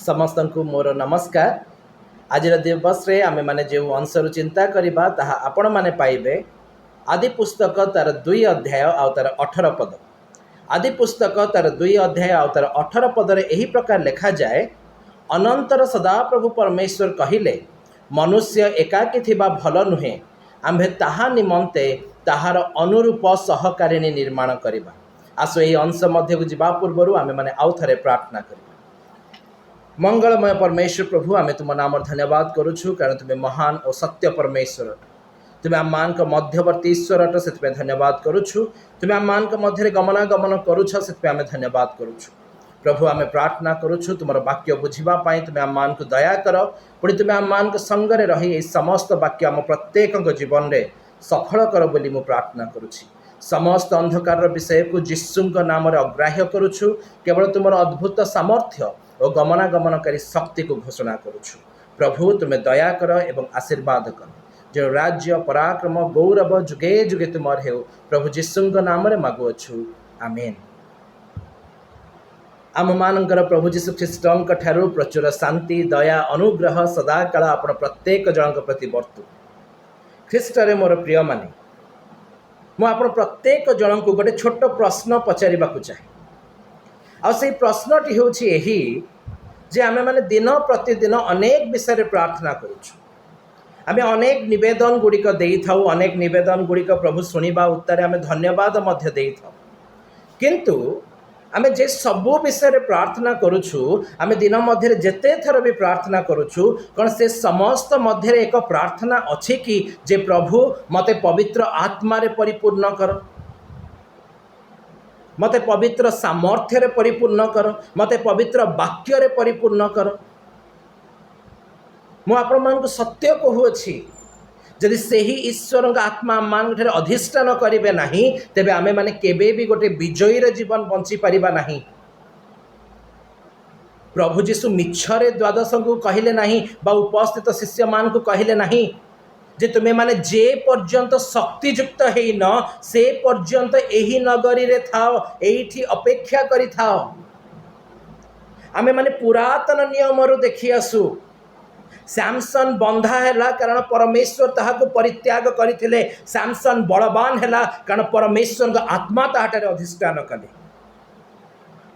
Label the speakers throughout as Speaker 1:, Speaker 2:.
Speaker 1: समस्त को मोर नमस्कार। आज दिवस रे आमे माने जो अंशर चिंता करिबा ताहा आपण माने पाइबे आदि पुस्तक तार 2 अध्याय आउ तार 18 पद। आदि पुस्तक तार 2 अध्याय आउ तार 18 पद रे एही प्रकार लिखा जाए, अनंतर सदा प्रभु परमेश्वर कहिले, मनुष्य एकाकी थिबा भल नुहे, आम्भे ताहा निमंते ताहार अनुरूप सहकारिणी निर्माण करिबा। आसो एही अंश मध्य को जिबा पूर्वरु आमे माने आउ थरे प्रार्थना करिबा। मंगलमय परमेश्वर प्रभु, आमे तुम नाम धन्यवाद करुछु, कारण तुम्हें महान और सत्य परमेश्वर, तुम्हें आम मान मध्यवर्ती ईश्वर अट, से धन्यवाद करुछु। तुम्हें आम मान मध्य गमनागमन करुछ, से आमे धन्यवाद करुछु। प्रभु आमे प्रार्थना करुछु तुम वाक्य बुझा तुम्हें आम मान को दया कर, पुणी तुम्हें आम मान संगे रही समस्त वाक्य आम प्रत्येक जीवन में सफल कर बोली मु प्रार्थना करुछि। समस्त अंधकार विषय को यीशु नाम अग्राह्य करुछु। केवल तुम अद्भुत सामर्थ्य और गमनागमनकारी शक्ति को घोषणा करुछु। प्रभु तुम्हें दया कर एवं आशीर्वाद कर, जो राज्य पराक्रम गौरव जुगे जुगे तुमर हेउ, प्रभु यीशु नाम मागुअछु, आमेन। आम मानकर प्रभु यीशु ख्रीष्टंक ठारू प्रचुर शांति दया अनुग्रह सदाकाल आपण प्रत्येक जन प्रति वर्तु। ख्रीष्टरे मोर प्रिय माने, मु आपण प्रत्येक जन को गोटे छोट प्रश्न पचारिबा को चाहे। आ से प्रश्नटी होछि एही जे आमे माने दिन प्रतिदिन अनेक विषय रे प्रार्थना करूछु। आमे अनेक निवेदन गुड़िक देई थाउ, अनेक निवेदन गुड़िक प्रभु सुनिबा उत्तर आमे धन्यवाद मध्य देई थाउ। किंतु आमे जे सबु विषय रे प्रार्थना करूछु, आमे दिन मध्य जेते थर भी प्रार्थना करूछु, कौन से समस्त मध्य एक प्रार्थना अछि कि जे प्रभु मते पवित्र आत्मा रे परिपूर्ण कर, मते पवित्र सामर्थ्य रे परिपूर्ण कर, मते पवित्र वाक्य रे परिपूर्ण कर। मु आपण मान को सत्य कहूछि, यदि सेही ईश्वर आत्मा मान अधिष्ठान करिवे नाही, तेबे आमे माने केबे भी गोटे विजयी रे जीवन बंची परिबा नाही। प्रभु जीशु मिछरे द्वादश को कहिले नाही बा उपस्थित शिष्य मान को कहिले नाही जे तुमे माने जे पर्यंत शक्तियुक्त है न से पर्यंत एही नगरी रे थाओ, एठी अपेक्षा करी थाओ। आमे माने पुरातन नियम रु देखि आसु, सैमसन बंधा हैला कारण परमेश्वर ताहाको परित्याग करथिले। सैमसन बलवान हैला कारण परमेश्वर आत्मा ताहाटे अधिष्ठान कले।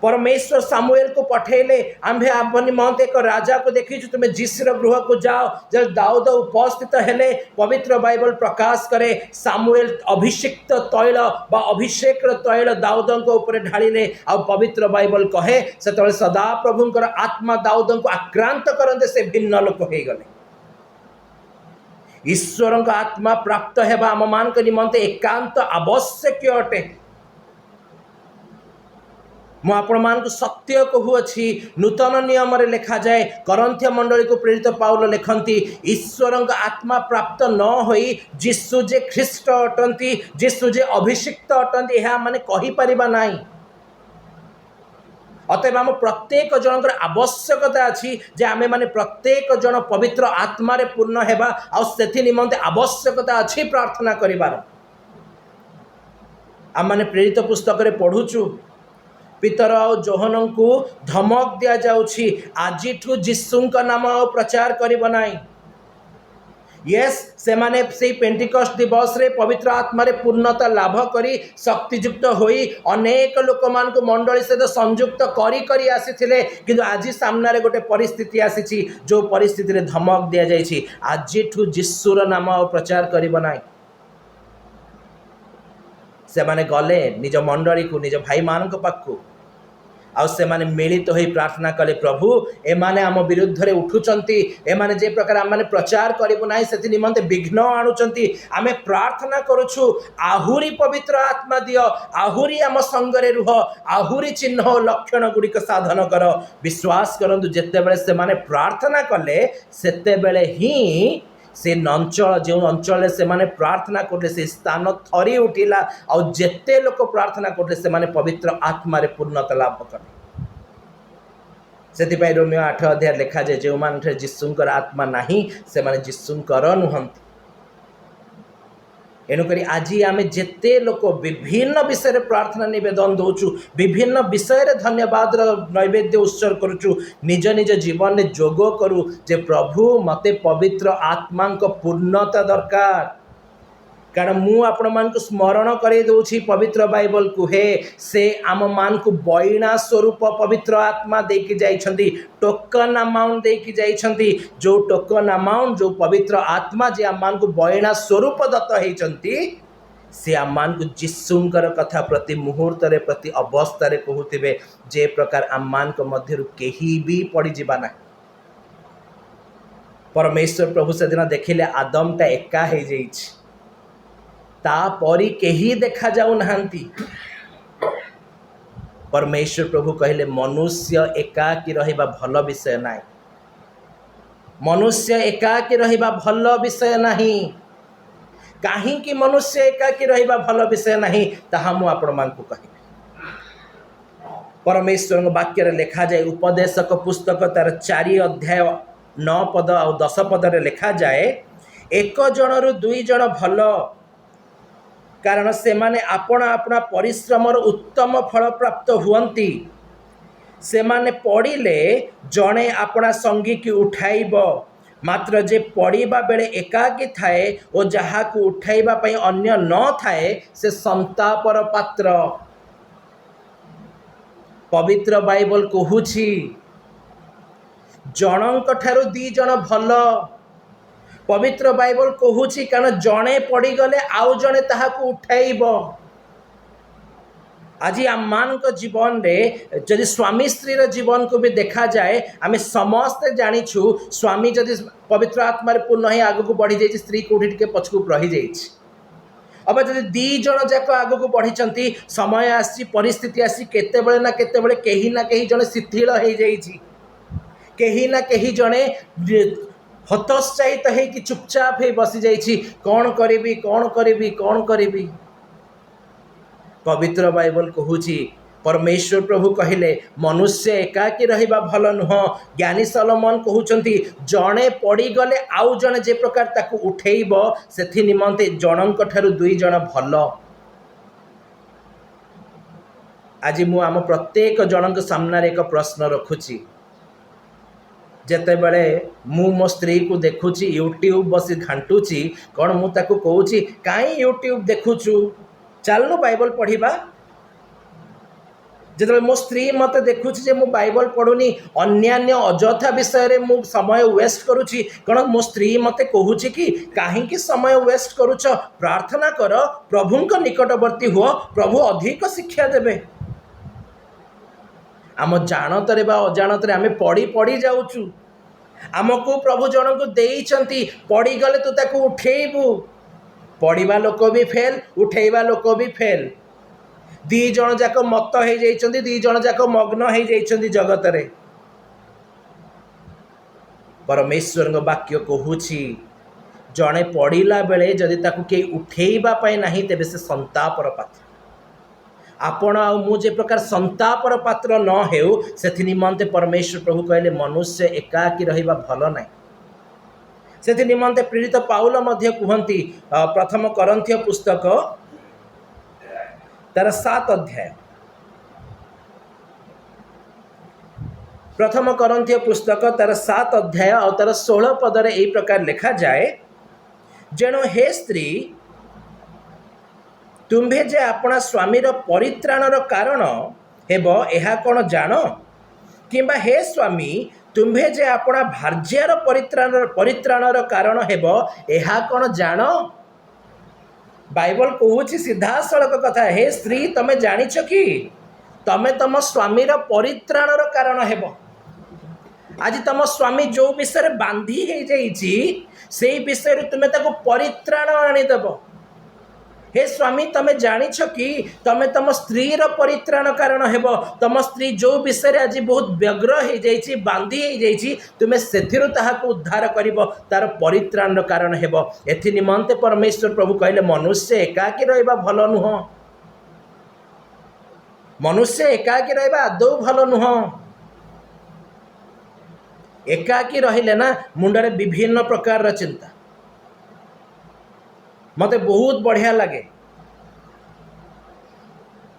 Speaker 1: परमेश्वर सामुएल को पठेले, आम्भे आपनी मत एक राजा को देखी, तुम्हें जिस्र गृह को जाओ। जब दाऊद उपस्थित हेले, पवित्र बाइबल प्रकाश करे सामुएल अभिषिक्त तैल बा अभिषेक तैल दाऊद को ऊपर ढालिले। आ पवित्र बाइबल कहे से सदा प्रभुंकर आत्मा दाऊद को आक्रांत करते से भिन्न लोक हो गले। ईश्वर का आत्मा प्राप्त हेबा आम मान निमंते एकांत आवश्यक अटे। मु आपण मान को सत्य कहूअछि, नूतन नियम रे लिखा जाए, करंथ्य मंडली को प्रेरित पाउल लिखंती, ईश्वर आत्मा प्राप्त न होई यीशु जे ख्रीष्ट अटंती, यीशु जे अभिषिक्त अटंती, यह माने कहि परिबा नाही। अतएव आम प्रत्येक जनकर आवश्यकता अछि जे आमे माने प्रत्येक जन पवित्र आत्मा रे पूर्ण हेबा। आ सेथि निमंते आवश्यकता अछि प्रार्थना करिबार। आम माने प्रेरित पुस्तक रे पढुछु, पीतर और जोहन को धमक दिया जाउछि, आजिठु यीशु का नाम प्रचार करिब नाही। यस से माने से पेंटिकस्ट दिवस रे पवित्र आत्मा रे पूर्णता लाभ करी शक्तियुक्त होई अनेक लोक मान को मंडली सहित संयुक्त करी करी आसीथिले। किंतु आज सामने रे गोटे परिस्थिति आसीछि, जो परिस्थिति रे धमक दिया जाइछि, आजिठु यीशुर नाम प्रचार करिब नाही। से माने गले निज मंडली को, निज भाई मान को पाखु, आउ से माने मिलित होई प्रार्थना कले, प्रभु एमाने आम विरुद्ध रे उठुचंती, एमाने जे प्रकार आम माने प्रचार करिबो नाही सेति निमंते विघ्न आणुचंती। आमे प्रार्थना करूछु, आहुरी पवित्र आत्मा दियो, आहुरी आम संगरे रुह, आहुरी चिन्ह और लक्षण गुड़िक साधन कर। विश्वास करंतु जेते बेले से माने प्रार्थना कले सेते बेले ही से अंचल जो अंचल से माने प्रार्थना करले से स्थान थरी उठिला। और जेते लोक प्रार्थना करले से माने पवित्र आत्मा रे पूर्णता लाभ कले। सेति रोमियो 8 अध्याय लिखा जाए, जो माने यीशुंकर आत्मा नाही से माने यीशुंकर नुहंती। एणुक आज आम जिते लोक विभिन्न विषय प्रार्थना नवेदन दौचु विभिन्न विषय धन्यवाद नैवेद्य उत्सर्ग करुचु निज निज जीवन में जोग करू जे प्रभु मते पवित्र आत्मा पूर्णता दरकार कारण मु आपण मान को स्मरण करे दउछि पवित्र बाइबल को हे से आम मान को बइणा स्वरूप पवित्र आत्मा देकी जाइछंती टोकन अमाउंट देकी जाइछंती जो टोकन अमाउंट जो पवित्र आत्मा जे आम मान को बइणा स्वरूप दत्त हेचंती से आम मान को जिसुंकर कथा प्रति मुहूर्त रे प्रति अवस्था रे कहूथिबे जे प्रकार आम मान को मध्यरु केही भी पड़ी जिबा ना परमेश्वर प्रभु से दिन देखिले आदम ता एका हे जाइछि तापरी केही देखा जाऊ नाहंती परमेश्वर प्रभु कहले मनुष्य एकाकी रहिबा भल विषय नाही मनुष्य एकाकी रहिबा भल विषय नाही काहे कि मनुष्य एकाकी रहिबा भल विषय नाही ताहा मु आपण मान को कहिबे परमेश्वर वाक्य रे लिखा जाए उपदेशक पुस्तक तार 4 अध्याय 9 पद और 10 पद रे लिखा जाए एक जनरु 2 जन भल कारण से माने अपना अपना परिश्रमर उत्तम फल प्राप्त हुअंती से माने पढ़िले जड़े अपना संगी की उठाइब मात्र जे पढ़िबा बेले एकाकी थाए और जहा को उठाइबा पई अन्य न थाए से संतापर पात्र पवित्र बाइबल कहूछि जनक ठारू 2 जन भल पवित्र बाइबल कहूछि कारण जड़े पड़ी गले आउ जड़े ताहाको उठाइब आज आम मान जीवन रे जदि स्वामी स्त्री जीवन को भी देखा जाए आम समस्ते जानिछु स्वामी जदि पवित्र आत्मा पूर्ण ही आगु को बढ़ी जाइए स्त्री कोठी टिके पछकु रही जाइए अब जदि 2 जन जाक आगु को बढ़ी समय आसी परिस्थिति आसी केतेबेले ना केतेबेले केही ना केही जने शिथिल हो जाइछि केही ना केही जने हतोत्साहित है कि चुपचाप है बसी जाइछि कौन करिबी कौन करिबी कौन करिबी पवित्र बाइबल कहूछि परमेश्वर प्रभु कहले मनुष्य एकाकी रहिबा भल नुह ज्ञानी सलोमन कहउचंती जणे पड़ी गले आउ जणे जे प्रकार ताकू उठेइब सेथि निमंते जनक ठारू 2 जण भल आज मु आम प्रत्येक जनक सामने एक प्रश्न रखुछि जेते बड़े मु मो स्त्री को देखुची यूट्यूब बसी घांटुची कौन मु ताकू कहूची काई यूट्यूब देखुचु चलनु बाइबल पढ़िबा जेते मो स्त्री मते देखुची जे मु बाइबल पढ़ुनी अन्यान्य अजथा विषय रे मु समय वेस्ट करूची कौन मो स्त्री मते कहूची कि काहे कि समय वेस्ट करूछ प्रार्थना कर प्रभुंक निकटवर्ती हुओ प्रभु अधिक शिक्षा देबे आम जानतरे बा अजानतरे आम पढ़ी पढ़ी जाऊचु आमको प्रभु जन को देइचंती पढ़ी गले तू ताकू उठेइबू पढ़िबा लोक भी फेल उठेइबा लोक भी फेल 2 जन जाक मत हो जाइचंती 2 जन जाक मग्न हो जाइचंती जगत रे परमेश्वर वाक्य कहूछि जड़े पढ़िला बेले जदि ताकू के उठेइबा पाए नाही तेबे से संतापर पात्र आपण आ मुझे प्रकार संतापर पात्र न हेउ सेथि निमंते परमेश्वर प्रभु कहले मनुष्य एकाकी रहिबा भल नाही सेथि निमंते प्रेरित पाउल मध्य कहंती प्रथम करंथिय पुस्तक तार 7 अध्याय प्रथम करंथिय पुस्तक तार 7 अध्याय और तार 16 पद रे एई प्रकार लिखा जाए जेनो हे स्त्री तुम्भे जे अपना स्वामीर परित्राणर कारण हेब एहा कौन जान किंबा हे स्वामी तुम्भे जे अपना भार्यार परित्राणर कारण हेब एहा कौन जान बाइबल कहूछि सीधा सड़क कथा हे स्त्री तमे जानिछ कि तमे तम स्वामीर परित्राणर कारण हेब आज तम स्वामी जो विषय बांधी हो जाइछि सेई विषय तुमे ताको परित्राण आनिदेब हे स्वामी तमे जानिछ कि तमे तम स्त्रीर परित्राण कारण हेब तम स्त्री जो विषय आज बहुत व्यग्र हो जाइछि बांधी हो जाइछि तुमे सेथिरु ताहाको उद्धार करिब तार परित्राणर कारण हेब एथि निमंते परमेश्वर प्रभु कहले मनुष्य एकाकी रहबा भल नुह मनुष्य एकाकी रहबा आदौ भल नुह एकाकी रहिले ना मुंडरे विभिन्न प्रकार चिंता मते बहुत बढ़िया लगे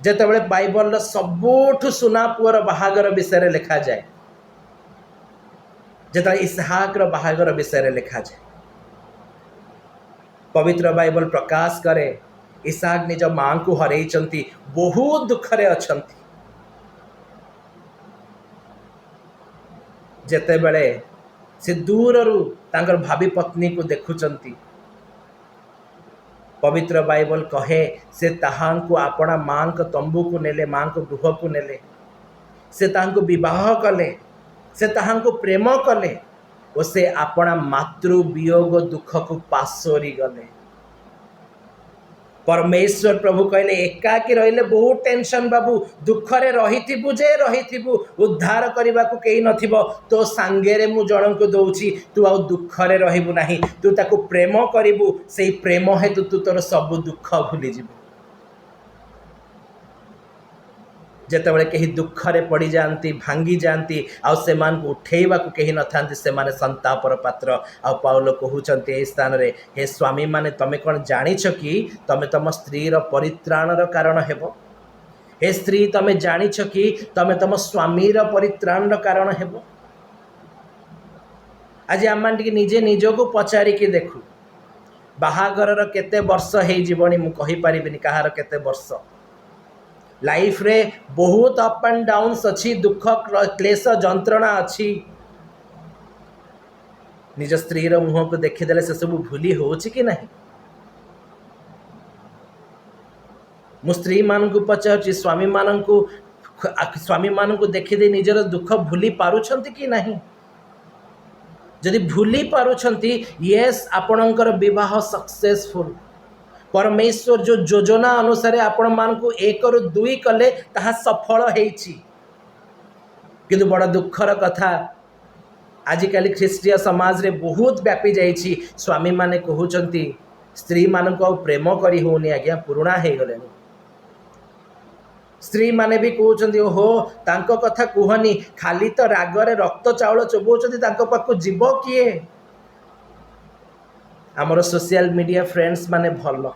Speaker 1: जेतेबेले बाइबल सबुठु सुना पुअर बाहागर विषय लिखा जाए, जेते इसहाक बाहागर विषय लिखा जाए। पवित्र बाइबल प्रकाश करे इसहाक निज मां को हरई बहुत दुखरे अछंती। जेतेबेले से दूररू तांकर भाभी पत्नी को देखुचंती, पवित्र बाइबल कहे से ताहांको आपणा मां को तंबू को नेले, मां को गृह को नेले, से ताहांको विवाह कले, से ताहांको प्रेम कले और से आपणा मातृ वियोग दुख को पासोरी गले। परमेश्वर प्रभु कहले एकाकी रहिले बहुत टेंशन बाबू, दुखरे रहिथिबु जे रहिथिबु उद्धार करने को कहीं नथिबो, तो सांगेरे मु जन को दौची, तू आ दुखरे रहिबु नाही, तू ताको प्रेम करिबु, सेई प्रेम हेतु तू तोर सब दुख भूली जिबु। जेतेबेले कहीं दुखरे पड़ी जाती, भांगी जाती, आउ सेमान को उठेवा को कहीं न थांती, सेमाने संतापर पात्र। आ पाउल कहउचंती ए स्थान रे, हे स्वामी माने तमे कोन जानिछ कि तमे तम स्त्री रो परित्राणर कारण हेबो? हे स्त्री तमे जानिछ कि तमे तम स्वामी रो परित्राणर कारण हेबो? आज आम टिके निजे निजको पचारि कि देखु, बाहागर केते वर्ष हे जीवनी मु कहि परिबिनी कहार केते वर्ष। लाइफ रे बहुत अप एंड डाउन्स अच्छी, दुख क्लेश जंत्रणा अच्छी। निज स्त्री मुह को देखीदे से सब भूली होची कि नहीं? मु स्त्री मान को पचार स्वामी मान को देखीदे निजर दुख भूली पारुछंती कि नहीं? जदि भूली पारुछंती, यस आपणकर विवाह सक्सेसफुल। परमेश्वर जो योजना अनुसार आपण मान को 1 रु 2 कले ताहा सफल हेछि। किंतु बड़ा दुखर कथा आजिकल ख्रीष्टीय समाज रे बहुत व्यापी जाइछि। स्वामी माने कहउचंती स्त्री मान को प्रेम करी होनी, आज्ञा पुराणा हे गले। स्त्री माने भी कहउचंती ओहो तांको कथा कुहनी, खाली तो रागरे रक्त चाउल चोबौचंती, तांको पाखु जीव किए? आमर सोशल मीडिया फ्रेंड्स माने भल,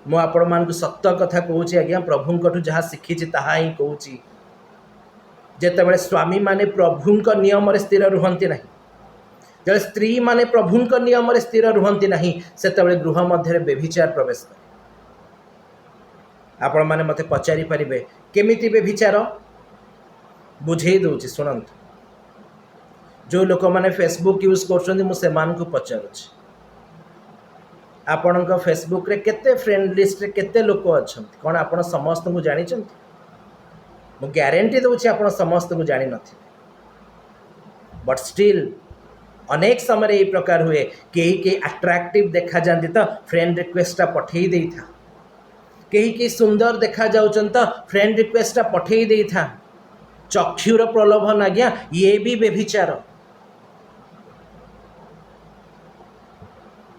Speaker 1: मु आपण मान को सत्य कथा कहूँ आज्ञा, प्रभु जहाँ शिखी ताहा ही कहूँ। जेतेबेले स्वामी माने प्रभुंक नियम रे स्थिर रुहंती नहीं, जब स्त्री माने प्रभुंक नियम रे स्थिर रुहंती नहीं, सेतेबेले गृह मध्य बेभिचार प्रवेश करे। आपण माने मते पचारि परिबे केमिति बेभिचार बुझेई दउची सुनंतु। जो लोक माने फेसबुक यूज करछन्ती मु सेमान को पचारुछि, आपण फेसबुक रे केते फ्रेंड लिस्ट रे केते लोक अछंती, कोन आपण समस्त को जानि छंती? मु गारंटी दउछि आपण समस्त को जानि नथि। बट स्टिल अनेक समय ये प्रकार हुए, कहीं अट्रैक्टिव देखा जाती तो फ्रेंड रिक्वेस्ट पठेई दे था, कहीं सुंदर देखा जाउछन तो फ्रेंड रिक्वेस्ट पठेई दे था। चक्षुर प्रलोभन आज्ञा ये भी बेभिचार।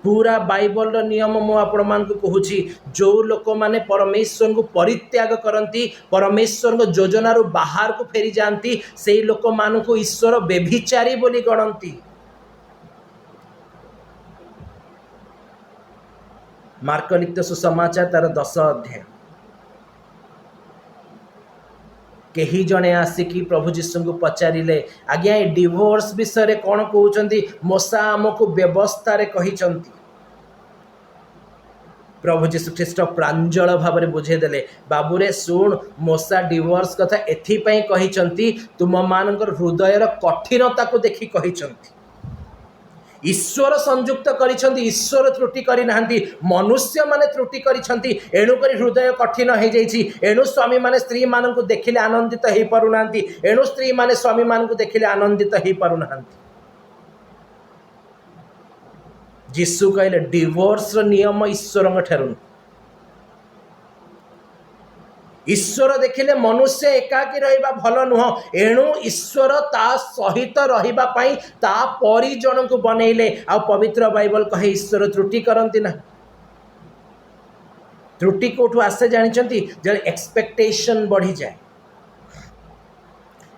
Speaker 1: पूरा बाइबल नियम मु आपण मान को कहूची, जो लोक माने परमेश्वर को परित्याग करती, परमेश्वर को योजना रू बाहर को फेरी जाती, से लोक मान को ईश्वर बेभिचारी बोली गणती। मार्क लिखित सुसमाचार तार 10 अध्याय, कहीं जड़े आसिकी प्रभु जीशु को पचारे आज्ञा ये डिवोर्स विषय कौन कहते, मोसा आमको व्यवस्था रे कहिचंती। प्रभु जीशु ख्रीष्ट प्रांजल भाव में बुझेदेले, बाबूरे शुण मोसा डिवोर्स कथा एथिपाई कहिचंती, तुम मानकर हृदयर कठिनता को देखि कहिचंती। ईश्वर संयुक्त करिछंती, ईश्वर त्रुटि करि नाहंती, मनुष्य माने त्रुटि करिछंती। एणु करी हृदय कठिन हो जाइछि। एणु स्वामी माने स्त्री मानन को देखिले आनंदित हो पारु नाहंती, एणु स्त्री माने स्वामी मान को देखिले आनंदित हो पारु नाहंती। जीसु कहले डिवोर्स नियम ईश्वर ठारू, ईश्वर देखिले मनुष्य एकाकी रहिबा भल नुह, एणु ईश्वर ता सहित रहिबा पई ता परिजन को बनैले। आ पवित्र बाइबल कहे ईश्वर त्रुटि करंती ना। त्रुटि कोठु आसे जानिचंती, जब एक्सपेक्टेशन बढ़ी जाए।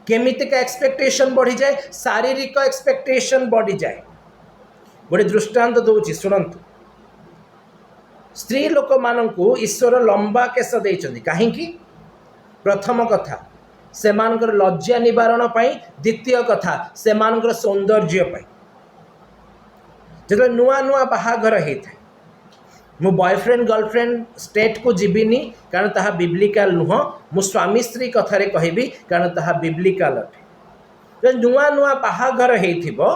Speaker 1: केमिति का एक्सपेक्टेशन बढ़ी जाए? शारीरिक एक्सपेक्टेशन बढ़ी जाए। गोटे दृष्टांत दूची शुणु। स्त्री लोक मानू ईश्वर लंबा केस देइछन्ति काहेकि? प्रथम कथा सेमानकर लज्जा निवारण पाई, द्वितीय कथा सेमानकर सौंदर्य पाई। जो नुआ नुआ बाहाघर होता है मु बॉयफ्रेंड गर्लफ्रेंड स्टेट को जीविनी कारण ताहा बिब्लिकल नुह, मु स्वामी स्त्री कथारे कहबी कारण ताहा बिब्लिकल अटे। जो नुआ नुआ बाहाघर होइथिबो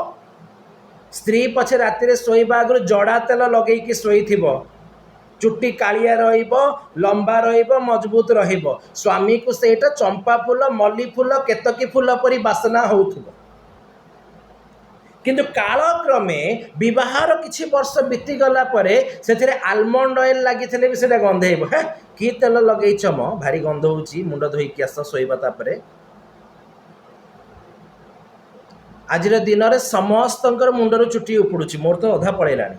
Speaker 1: स्त्री पछे राति शोइबा आगु जड़ा तेल लगेकी शोइथिबो, चुट्टी कालिया रहिबो, लंबा रहिबो, मजबूत रहिबो, स्वामी को सेटा चंपा फूल मल्ली फूल केतकी फूल परी बासना होउथिबो। किंतु कालक्रमे विवाहर किछि वर्ष बीती गला परे सेथिरे आलमंड ऑयल लागि थले भी सेटा गंधेइबो। हे की तेल लगेइछ म भारी गंध होउची, मुंड धोई के आस सोइबा तापरे। आजिर दिन रे समस्तंकर मुंडर चुट्टी उपुडुची, मोर तो अधा पळेलानी।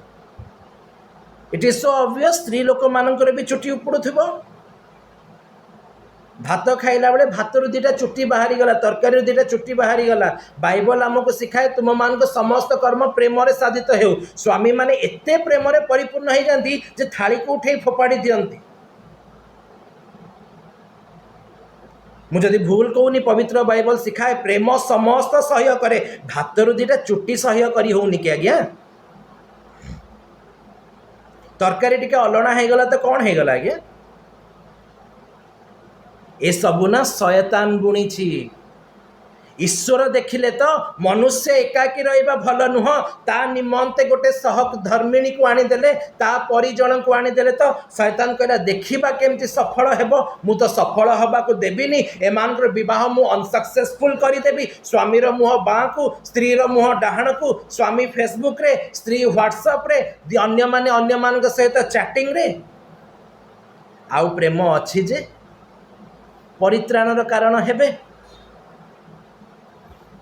Speaker 1: इट इज सो ऑब्वियस स्त्री लोक मानकर भी चुट्टी उपुडुथिबो। भात खाइला बेले भातर दुटा चुट्टी बाहरी गला, तरकारी दुटा चुट्टी बाहरी गला। बाइबल आमको सिखाए तुम मान समस्त कर्म प्रेम रे साधित हो। स्वामी माने एते प्रेम रे परिपूर्ण हो जाती जे थाली को उठे फोपाड़ी दियंती। मुझे भूल कहूनी पवित्र बाइबल सिखाए प्रेम समस्त सह्य करे, भातर दुटा चुट्टी सह्य करी होनी कि आज्ञा? तरकारी टिके अलणा हो गला तो कौन हो गला आज्ञा? ए सबु ना शयतान बुणी। ईश्वर देखिले तो मनुष्य एकाकी रहिबा भल नुह, ता निमंते गोटे सहधर्मिणी को आनीदेले, ता परिजन को आनीदेले तो शैतान कहला देखिबा केमती सफल हेबो, मु तो सफल हबा को देबिनी, एमानकर विवाह मु अनसक्सेसफुल करी देबी। स्वामी रो मुह बाँ को, स्त्री रो मुह डाहाण को, स्वामी फेसबुक रे, स्त्री व्हाट्सएप रे, अन्य माने अन्य मान सहित चैटिंग रे। आउ प्रेम अछि जे परित्राणर कारण हेबे।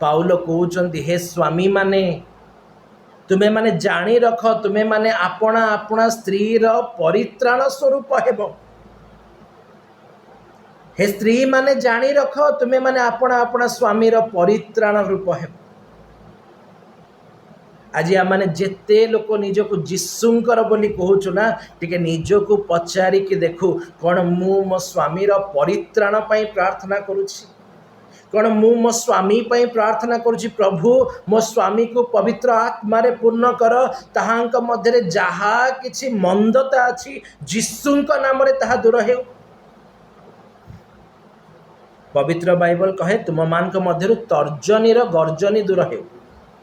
Speaker 1: पाउल कहउचंती हे स्वामी माने तुमे माने जानी रख, तुमे माने अपना अपना स्त्री रो परित्राण स्वरूप हेबो। हे स्त्री माने जानी रख, तुमे माने अपना अपना स्वामी रो परित्राण रूप हेबो। आज आम जेते लोक निजको जीशुंकर बोली कहूचु ना, टिके निजको पचारि कि देखु कौन मु मो स्वामी रो परित्राण पाई प्रार्थना करुछि, कौन मु मो स्वामी पाई प्रार्थना करुछि। प्रभु मो स्वामी को पवित्र आत्मा रे पूर्ण कर, ताहांक मध्यरे जहा किछि मंदता अछि जीशुंक नाम रे ताहा दूर हेउ। पवित्र बाइबल कहे तुम मानक मध्यरु तर्जनी रो गर्जनी दूर हेउ।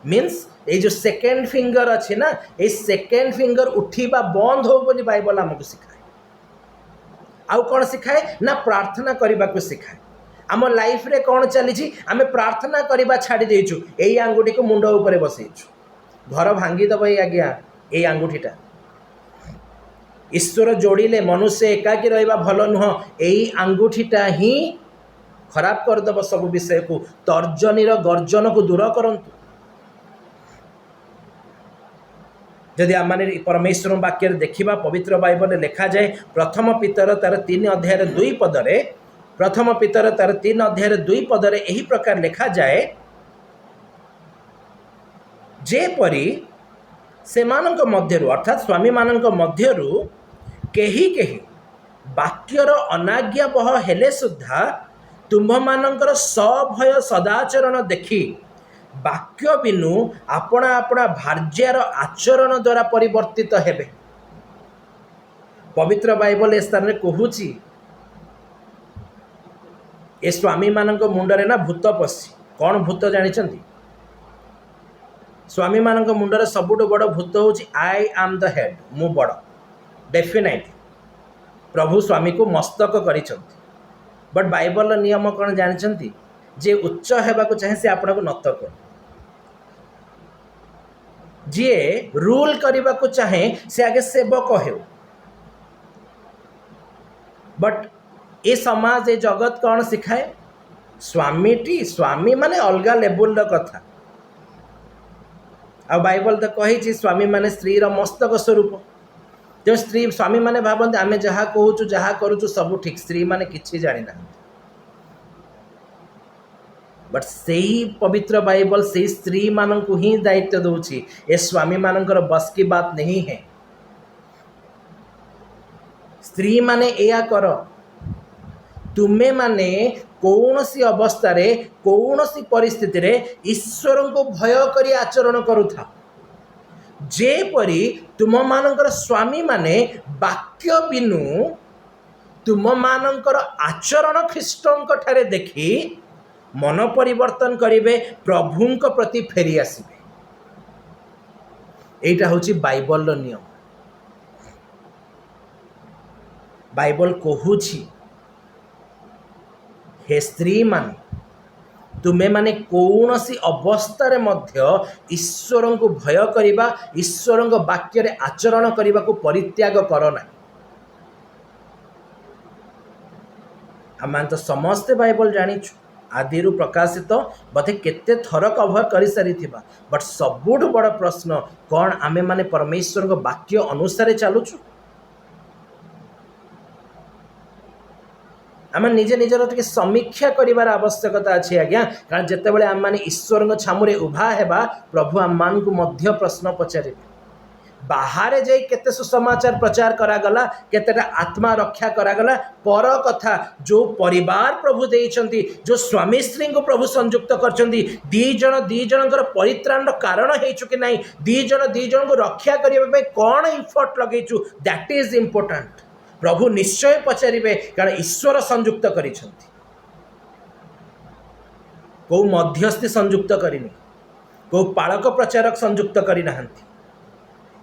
Speaker 1: मीन्स ये जो सेकेंड फिंगर अच्छी ना, ये सेकेंड फिंगर उठीबा बंद हो बोली बाइबल आमको सिखाए। आउ कौन सिखाए ना प्रार्थना करने को सिखाए। आम लाइफ रे कौन चली आम प्रार्थना करवा छाड़ी देचु, यही आंगुठी को मुंड ऊपर बसईचु। घर भांगीदेव ये आज्ञा यही आंगुठीटा। ईश्वर जोड़िले मनुष्य एकाकी रहिबा भल नुह, यही आंगुठीटा ही खराब करदेव सब विषय को। तर्जनी गर्जन को दूर करंतु। जदि आम परमेश्वर वाक्य देखा पवित्र बाइबल लिखा जाए प्रथम पितर तार 3 अध्याय 2 पदरे, प्रथम पितर तार 3 अध्याय 2 पदरे यही प्रकार लिखा जाए जेपरी सेमानक मध्यरु अर्थात स्वामी मानक मध्यरु केही केही वाक्यर अनाज्ञावह हेले सुद्धा तुम्भमानकर सभय सदाचरण देखि वाक्य बिनु अपना अपना भार्यार आचरण द्वारा परिवर्तित हेबे। पवित्र बाइबल ए स्थान में कहूची ए स्वामी मानक मुंडरे ना भूत पशी। कौन भूत जानिछंती? स्वामी मानक मुंडरे सबुठु बड़ भूत होची आई एम द हेड, मु बड़। डेफिनेटली प्रभु स्वामी को मस्तक करिछंती। बट बाइबल नियम कौन जानिछंती? जे उच्च हेबाकु चाहे से आपन को नत कर, जे रूल करने को चाहे से आगे सेवक हो। बट ये समाज ये जगत कौन सिखाए? स्वामी माने अलग लेवल कथा। आ बाइबल तो कही स्वामी माने स्त्री रो मस्तक स्वरूप। जो स्त्री स्वामी माने भावते आमे जहाँ कहूँ जहाँ करूँ सब ठीक, स्त्री माने किछि जानी ना। बट से पवित्र बाइबल से स्त्री मान को ही दायित्व दूची, ए स्वामी मानकर बस की बात नहीं है। स्त्री माने एया कर, तुमे माने कौन सी अवस्था रे कौन सी परिस्थिति रे ईश्वर को भय करी आचरण करुथा, जेपरी तुम मानकर स्वामी माने वाक्य बिनु तुम मानकर आचरण ख्रीष्टों ठारे देखी मन परिवर्तन करिवे, प्रभुंक प्रति फेरी आसिबे। एटा होची बाइबल रो नियम। बाइबल कहूची हे स्त्री माने तुमे माने कौन सी अवस्था रे मध्य ईश्वर को भय करिबा, ईश्वर वाक्य रे आचरण करिबा को परित्याग करना। आम तो समस्ते बाइबल जानिछु, आदि प्रकाशित बोधे केते थर कभर कर सारी, बट सबुठ बड़ प्रश्न कौन आमे माने परमेश्वर को वाक्य अनुसार चलुछु? आम निजे निजर टे समीक्षा करार आवश्यकता अच्छी आज्ञा, कारण जितेबाला आम मैंने ईश्वर छामुरे उभा हेबा, प्रभु आम मान को मध्य प्रश्न पचारे। बाहर जाई केते सुसमाचार प्रचार करागला, केतेटा आत्मा रक्षा करागला, पर कथा जो परिवार प्रभु देइछंती, जो स्वामी स्त्री को प्रभु संयुक्त करछंती, दी जन परित्राण कारण हेचु कि नहीं, दी जन को रक्षा करबे कौन इफर्ट लगेचु, दैट इज इंपोर्टेंट। प्रभु निश्चय पचारे, कारण ईश्वर संयुक्त करिछंती, को मध्यस्थी संयुक्त करिनी, को पालक प्रचारक संयुक्त करि नाहंती।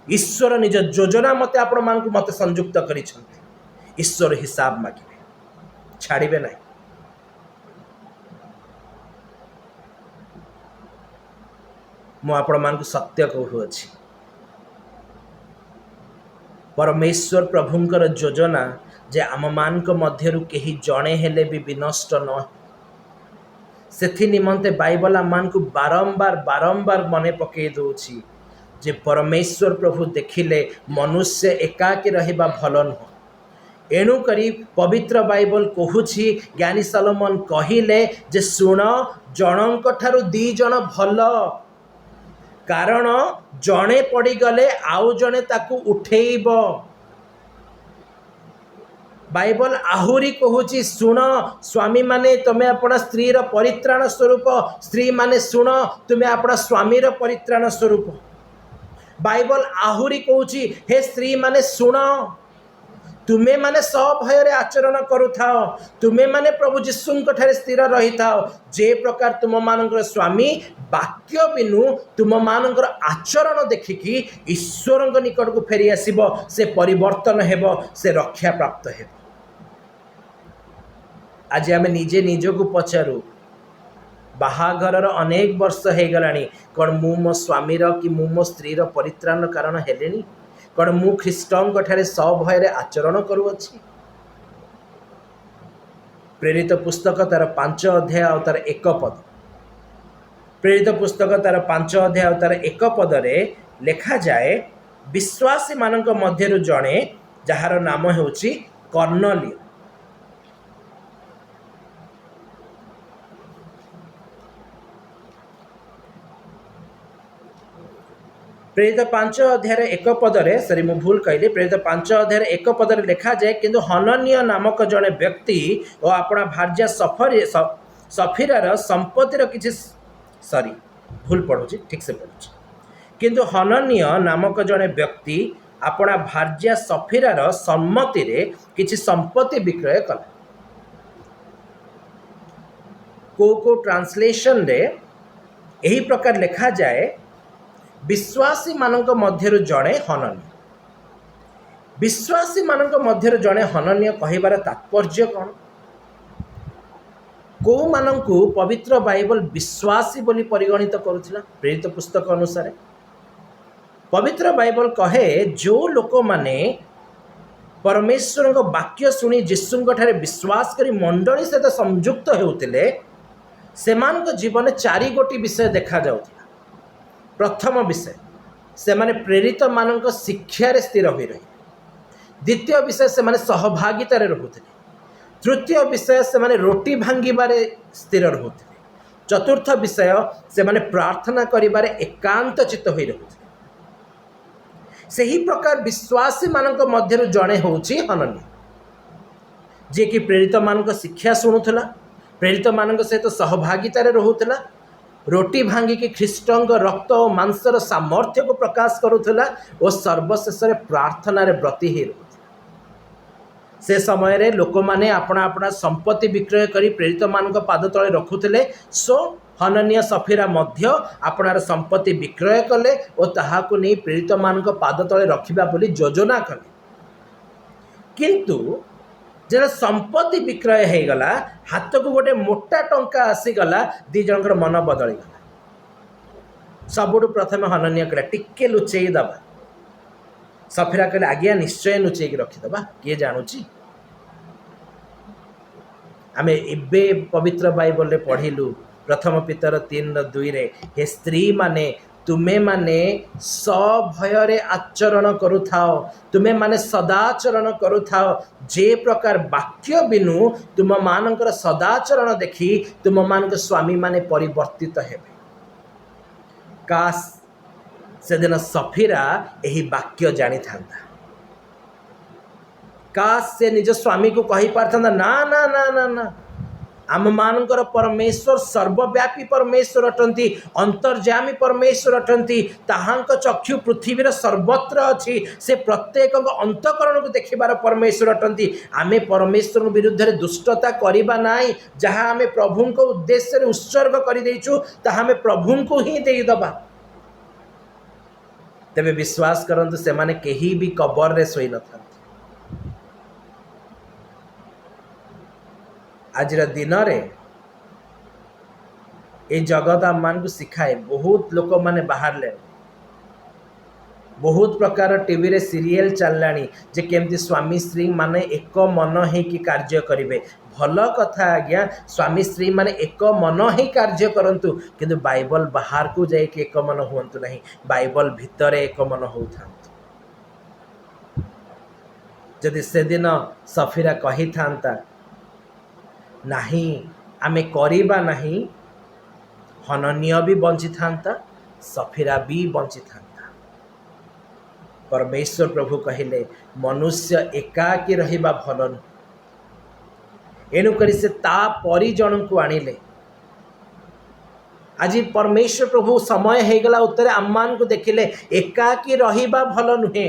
Speaker 1: ईश्वर निज योजना मते आपण मान को मते संयुक्त करिछंती। ईश्वर हिसाब मागिबे, छाड़िबे नहीं। मु आपण मान को सत्य कहूअछि, परमेश्वर प्रभुंकर योजना जे आम मान को मध्यरु केही जणे हेले भी विनष्ट न, सेथि निमंते बाइबल आम मान को बारंबार बारंबार मने पकई दउछि जे परमेश्वर प्रभु देखिले मनुष्य एकाकी रहिबा भल नुह। एणु करी पवित्र बाइबल कहूछि, ज्ञानी सलोमन कहिले जे सुण जनक ठारु दी जण भल, कारण जणे पड़गले आउ जणे ताकू उठेइब। बाइबल आहुरी कहूची सुन स्वामी माने तुम्हें अपना स्त्री रो परित्राण स्वरूप, स्त्री माने सुन तुम्हें अपना स्वामी रो परित्राण स्वरूप। बाइबल आहुरी कहूची हे स्त्री माने सुन तुम्हें माने सभय रे आचरण करुथाओ, तुम्हें माने प्रभु जीशुंक ठारे स्थिर रही थाओ, जे प्रकार तुम मानकर स्वामी वाक्य बिनु तुम मानकर आचरण देखिकी ईश्वर निकट को फेरी आसीबो, से परिवर्तन हेबो, से रक्षा प्राप्त हेबो। आज आम निजे निजको पचारू, बाहाघर अनेक वर्ष हो गलानी, कौन मु मो स्वामी कि मु मो स्त्री परित्राण कारण हेलेनी, कौन मु ख्रीष्टों ठारे सभय रे आचरण करुअछि। प्रेरित पुस्तक तार 5 अध्याय और तार 1 पद, प्रेरित पुस्तक तार 5 अध्याय और तार 1 पद रे लेखा जाए, विश्वासी मानक मध्यरु जणे जहार नाम हेउछि कर्नेलियो। प्रेरित 5 अध्याय 1 पदरे, सरी मु भूल कहली, प्रेरित 5 अध्याय 1 पदरे लिखा जाए, किंतु हनन्य नामक जड़े व्यक्ति और अपना भार्या सफीरार संपत्तिर किसी, सॉरी भूल पढ़ुची, ठीक से पढ़ुची, किंतु हनन्य नामक जड़े व्यक्ति अपना भार्या सफीरार सम्मति रे किसी संपत्ति विक्रय कला। को ट्रांसलेशन रे यही प्रकार लिखा जाए, विश्वासी मानक मध्यरु जड़े हनन्य। विश्वासी मानक मध्यरु जड़े हनन्य कहिबार तात्पर्य कौन? को मानकु पवित्र बाइबल विश्वासी बोली परिगणित करुथिला? प्रेरित पुस्तक अनुसार पवित्र बाइबल कहे, जो लोक माने परमेश्वर वाक्य शुणी जीशुंक ठारे विश्वास करी मंडली सहित संयुक्त होउतिले, सेमानक जीवन 4 गोटी विषय देखा जाउथिला। प्रथम विषय, से माने प्रेरित मानक शिक्षा स्थिर हो रही। द्वितीय विषय, से माने सहभागितार रोते। तृतीय विषय, से माने रोटी भांगिबारे स्थिर रोते। चतुर्थ विषय से माने प्रार्थना करिबारे एकांत चित्त होई रहुछि। सही प्रकार विश्वासी मानक मध्यरु जणे होउछि हनन्या, जे कि प्रेरित मानक शिक्षा शुणुला, प्रेरित मानक सहित सहभागितार रहुला, रोटी भांगिकी ख्रीष्टଙ୍କ रक्त और मांसर सामर्थ्य को प्रकाश करुला और सर्वशेष प्रार्थना ब्रती ही रहुला। से समय रे लोक माने अपना अपना संपत्ति विक्रय करी प्रेरित मानक पाद तले रखुले। सो हनन्या सफीरा मध्य अपनार संपत्ति विक्रय कले और ताहाको नहीं प्रेरित मानक पाद तले रखिबा बोली योजना कले। किंतु जरा संपत्ति विक्रय हो गला, हाथ को गोटे मोटा टंका आसीगला, दी जनकर मन बदली गला। सबुठ प्रथम हनन्या कहला टिके लुचेई दबा। सफीरा कहले आज्ञा निश्चय लुचेई रखिदबा, किए जानुची। आमे एबे पवित्र बाइबल रे पढ़िलु प्रथम पितर 3:2 रे, हे स्त्री माने तुमे माने सभयरे आचरण करुथाओ, तुमे माने सदाचरण करुथाओ, जे प्रकार वाक्य बिनु तुम मानकर सदाचरण देखी तुम मानक स्वामी माने परिवर्तित हेबे। काश से दिन सफीरा एही वाक्य जानी थांता। काश से निज स्वामी को कही पारता ना ना ना ना ना, आम मानकर परमेश्वर सर्वव्यापी परमेश्वर अटंती, अंतर्जामी परमेश्वर अटंती, ताहांक चक्षु पृथ्वीर सर्वत्र अच्छी, से प्रत्येक अंतकरण को देखिबार परमेश्वर अटंती। आमे परमेश्वर विरुद्ध रे दुष्टता करिबा नाई, जहाँ आमे प्रभु को उद्देश्य रे उत्सर्ग करि देइछु ताहा आमे प्रभु को ही देई दबा। तेबे विश्वास करंतु से माने केही भी कबर रे सोई न था। आज दिन रे ये जगत आम मान को शिखाए। बहुत लोक माने बाहर ले, बहुत प्रकार टीवी रे सीरियल चललानी जे केमती स्वामी स्त्री माने एक मन है कि कार्य करिवे। भल कथा आज्ञा, स्वामी स्त्री माने एक मन ही कार्य करंतु, किंतु बाइबल बाहर को जाए कि एक मन हुंतु नहीं, बाइबल भितर एक मन होउथांतु। जदि से दिन सफीरा कही थांता नहीं आमे करिबा नहीं, हनन्या भी बंची थांता, सफीरा भी बंची थांता। परमेश्वर प्रभु कहिले मनुष्य एकाकी रहिबा भल नुह, एणुकरी से ता परिजन को आनिले। आज परमेश्वर प्रभु समय हो गला उत्तर आम्मान को देखिले एकाकी रहिबा भल नुहे।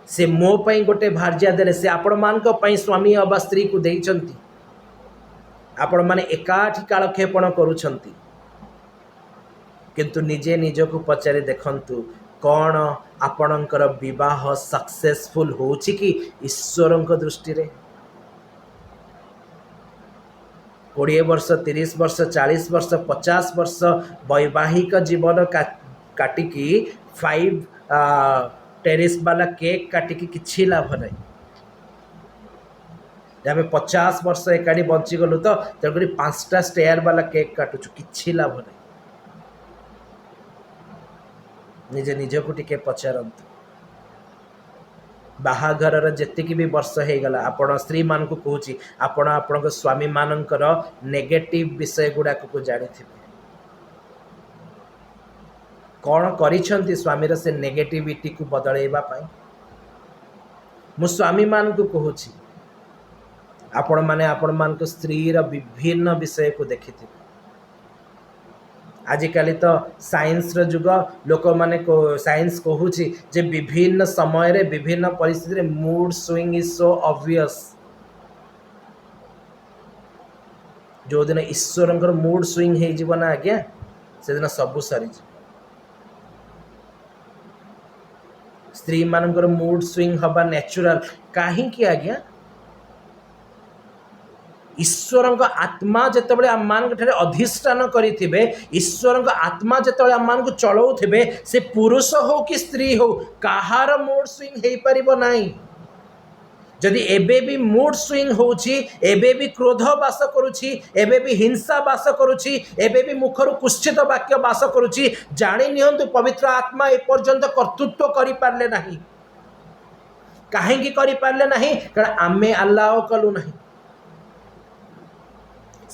Speaker 1: से मो पई गोटे भार्या देले, से आपण मान को पई स्वामी अबा स्त्री को देइचंती। आपण माने एकाठी कालक्षेपण करुछंती, किंतु निजे निजको पचारि देखंतु कौन आपणकर विवाह सक्सेसफुल होउछि कि ईश्वरक दृष्टि रे। 20 वर्ष 30 वर्ष 40 वर्ष 50 वर्ष वैवाहिक जीवन काटिकी 5 टेरिस वाला केक काटिकी किछि लाभ नहीं। आम 50 वर्ष एकाठी बंची गलु तो तेणुक 5टा स्टेयर वाला केक काटुचु, किछि लाभ नहीं। निजे निज को टिके पचारंतु। बाहाघर जेतिकी भी वर्ष हो गला, आपण स्त्री मान को कहूची आपण आपण स्वामी मानकर नेगेटिव विषय गुड़ाक को जानी थे। कौन करिछंती स्वामीर से नेगेटिविटी को बदलैबा पाई। मु स्वामी मान को कहूची आपण माने आपण मान को स्त्रीर विभिन्न विषय को देखिथिबे। आजिकाली तो साइंस जुग, लोक माने को साइंस कहूची जे विभिन्न समय रे विभिन्न परिस्थिति रे mood swing is so obvious. जो दिन ईश्वरंकर मूड स्विंग हे जीवन आज्ञा, से दिन सब सरी। स्त्री मानकर मूड स्विंग हबा नेचुरल काहे कि आज्ञा, ईश्वर आत्मा जितेबाला आम मान अधिष्ठान करें, ईश्वर आत्मा जितेबाला आम मान चलाऊे, से पुरुष हो कि स्त्री हो, कहार मूड स्विंग हो पार ना। जदि एबे भी मूड स्विंग होउछि, एबे भी क्रोध बास करुछि, एबे भी हिंसा बास करुछि, एबे भी मुखर कुत्सित वाक्य बास करुछि, जानि नियंतु पवित्र आत्मा ए पर्यंत कर्तृत्व करि पारले नाही। काहेकि करि पारले नाही? कारण आमे अल्लाह कलु नाही।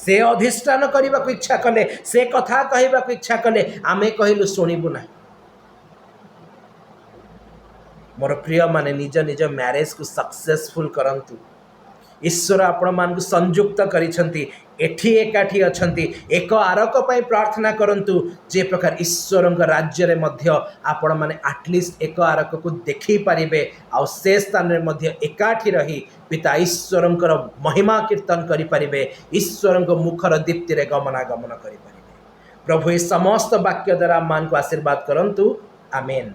Speaker 1: से अधिष्ठान करने को इच्छा कले से कथा कहवा इच्छा कले आमे कहलु शुणबू ना। मोर प्रिय माने निज निज मैरेज को सक्सेसफुल करंतु। ईश्वर आपण मान संयुक्त करिसंती एठी एकाठी अछंती एक आरक पई प्रार्थना करंतु जे प्रकार ईश्वर राज्य रे मध्य आपण माने एटलिस्ट एक आरक को देखि पारिबे आ से स्थान रे मध्य एकाठी रही पिता ईश्वर महिमा कीर्तन करि पारिबे ईश्वर मुखर दीप्ति रे गमनागमन करि पारिबे। प्रभु ए समस्त वाक्य द्वारा मान को आशीर्वाद करंतु आमेन।